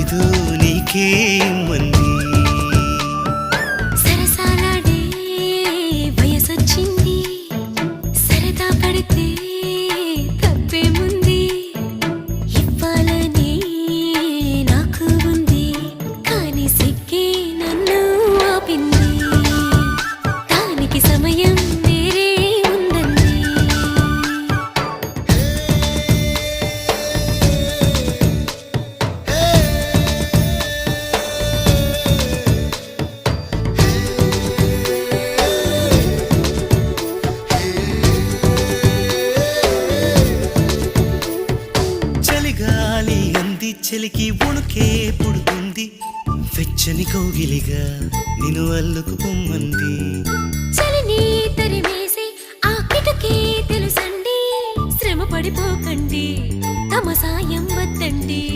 ఏదో నీకే మంది సరసాలాడే వయసొచ్చింది సరదా పడితే తప్పేముంది ఇవ్వాలని నాకు ఉంది కానీ సిగ్గే నన్ను ఆపింది దానికి సమయం వేరే ఉందండి చలిగాలి అంది చలికి ఉణుకే పుడుతుంది వెచ్చని కౌగిలిగా నిన్ను అల్లుకు పొమ్మంది చలిని తరిమేసి ఆ కిటకే తెలుసండి శ్రమ పడిపోకండి తమ సాయం వద్దండి